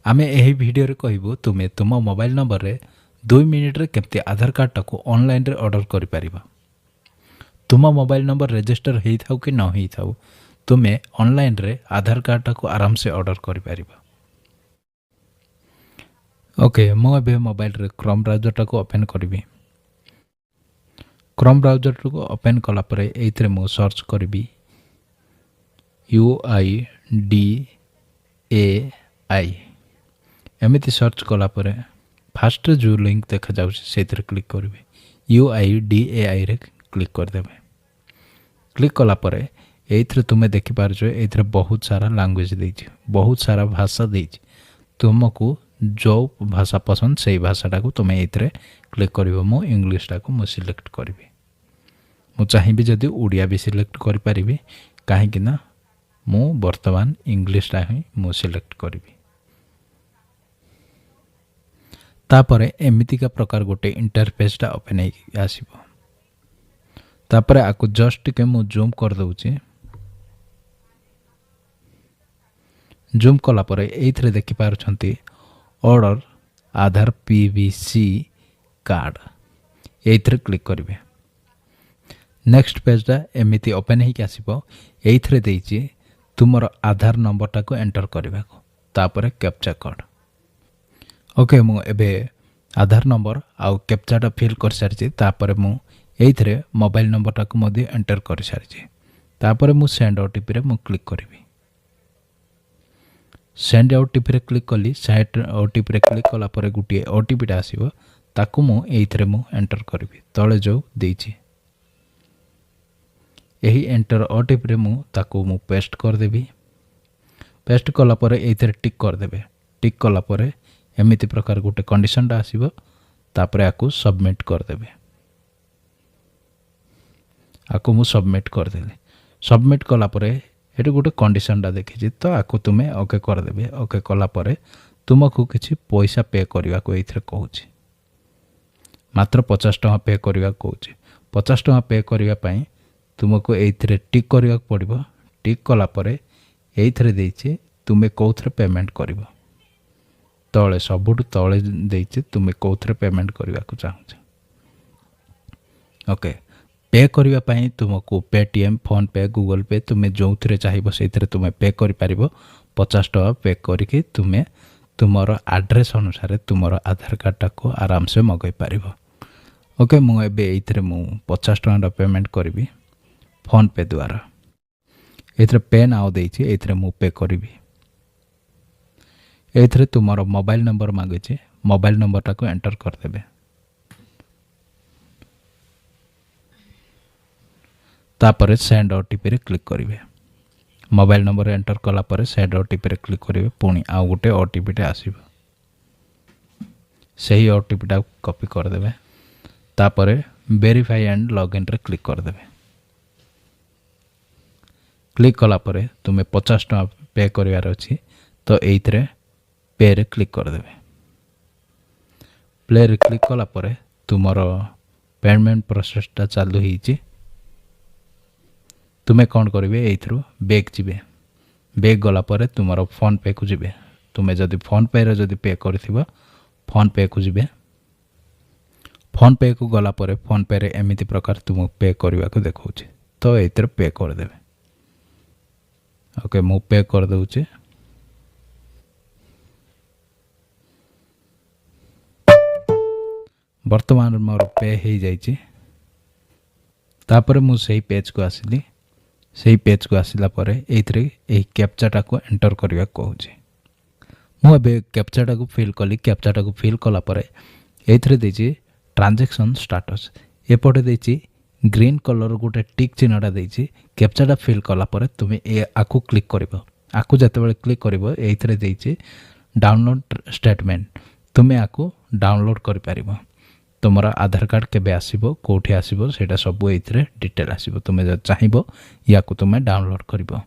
आमे एही वीडियो रे कहबो तुमे तुम मोबाइल नंबर रे 2 मिनिट रे केमते आधार कार्ड टाको ऑनलाइन रे ऑर्डर करि परिबा। तुम मोबाइल नंबर रजिस्टर हेई थाउ कि न हेई थाउ तुमे ऑनलाइन रे आधार कार्ड टाको आराम से ऑर्डर करि परिबा। ओके मो एबे मोबाइल रे क्रोम ब्राउजर टाको ओपन करबी। क्रोम ब्राउजर टाको ओपन कला परे एइथरे मो सर्च करबी UIDAI। एमिति सर्च कला परे फास्ट जो लिंक देखा जाउछ सेतिर क्लिक करबे। UIDAI रे क्लिक कर देबे। क्लिक कला परे एइथरे तुमे देखि पारछो एइथरे बहुत सारा लैंग्वेज देछि, बहुत सारा भाषा देछि। तुमको जो भाषा पसंद से भाषाटा को तुम एइथरे क्लिक करिवो। मो इंग्लिश टा को मो सिलेक्ट करबी। मु चाहिबी जदि ओडिया भी सिलेक्ट करि परिबी काहे कि ना मु वर्तमान इंग्लिश टा ही मु सिलेक्ट करबी। तापरे एमिति का प्रकार गोटे इंटरफेस टा ओपन हे आसीबो। तापरे आको जस्ट के मु जूम कर दउची। जूम कला परे एइथरे देखि पारुछंती ऑर्डर आधार पीवीसी कार्ड एइथरे क्लिक करिवे। नेक्स्ट पेज टा एमिति ओपन हे आसीबो। एइथरे देइची तुमरो आधार नंबर टा को एंटर करबा को तापरे कैप्चा कोड। ओके मु एबे आधार नंबर आउ कैप्चा टा फिल कर सारची। तापरे मु एइथरे मोबाइल नंबर टा को मधे एंटर कर सारची। तापरे मु सेंड ओटीपी रे मु क्लिक करबी। सेंड ओटीपी रे क्लिक कली। सेंड ओटीपी रे क्लिक कला परे गुटी ओटीपी टा आसीबो ताकू मु एइथरे मु एंटर करबी। तळे जो देइची एही एंटर ओटीपी रे मु ताकू मु पेस्ट कर देबी। पेस्ट कला परे एइथरे टिक कर देबे। टिक कला परे एमिति प्रकार गुटे कंडीशन टा आसीबो। तापरे आकू सबमिट कर देबे। आकू मु सबमिट कर देले। सबमिट कला परे एटी गोटे कंडीशन टा देखिछि तो आकू तुमे ओके कर देबे। ओके कला परे तुमको किछि पैसा पे करबा को एइथरे कहूछि। मात्र 50 टका पे करबा कहूछि। 50 टका पे करबा पई तुमको एइथरे टिक करबा पड़िबो। टिक कला परे एइथरे देइछि तुमे कोथरे पेमेंट करबो। तळे सबुठ तळे देइछि तुमे कोथरे पेमेंट करबा को चाहछ। ओके पे करबा पई तुमको पेटीएम फोन पे गूगल पे तुमे जोथरे चाहिबो सेथरे तुमे पे करि परिबो। 50 टका पे करिके तुमे तुमरो एड्रेस अनुसार तुमरो आधार कार्ड टा को आराम से मगै परिबो। ओके मु एबे एइथरे मु 50 टका पेमेंट करबी फोन पे द्वारा। एथरे पे नाउ देइछि एथरे मु पे करबी। एथरे तुमरो मोबाइल नंबर मांगे छे। मोबाइल नंबर टा को एंटर कर देबे। तापरे सेंड ओटीपी रे क्लिक करिवे। मोबाइल नंबर एंटर कला परे सेंड ओटीपी रे क्लिक करिवे। पुणी आ गोटे ओटीपी टे आसीबो। सही ओटीपी टा कॉपी कर देबे। तापरे वेरीफाई एंड लॉगिन रे क्लिक कर देबे। क्लिक कला परे तुमे 50 टका पे करिवार अछि तो एइथरे पे रे क्लिक कर देबे। प्ले रे क्लिक कला परे तुमरो पेमेंट प्रोसेस टा चालू हिची। तुमे कौन करिवे एइथरो बैक जिबे। बैक गला परे तुमरो फोन पे को जिबे। तुमे जदि फोन पे रे जदि पे करथिबा फोन पे को जिबे। फोन पे को गला परे फोन पे रे एमिति प्रकार तुम पे करबा को देखौछि तो एइथरे पे कर देबे। ओके मु पे कर दउछि। वर्तमान मोर पे हे जाइछि। तापरे मु सही पेज को आसिली। सही पेज को आसिला परे एइथरे एही कैप्चा टा को एंटर करबा कहूछि। मु एबे कैप्चा टा को फिल कली। कैप्चा टा को फिल कला परे एइथरे देछि ट्रांजैक्शन स्टेटस। एपटे देछि ग्रीन कलर गोटे टिक चिन्हटा देछि। कैप्चा टा फिल कला परे तुमे ए आकु क्लिक करबो। आकु जतेबेले क्लिक करबो एइथरे देछि डाउनलोड स्टेटमेंट। तुमे आकु डाउनलोड करि परिबो। तुमरा आधार कार्ड केबे आसीबो कोठी आसीबो सेटा सब एइथरे डिटेल आसीबो। तुमे जे चाहिबो याकु तुमे डाउनलोड करिबो।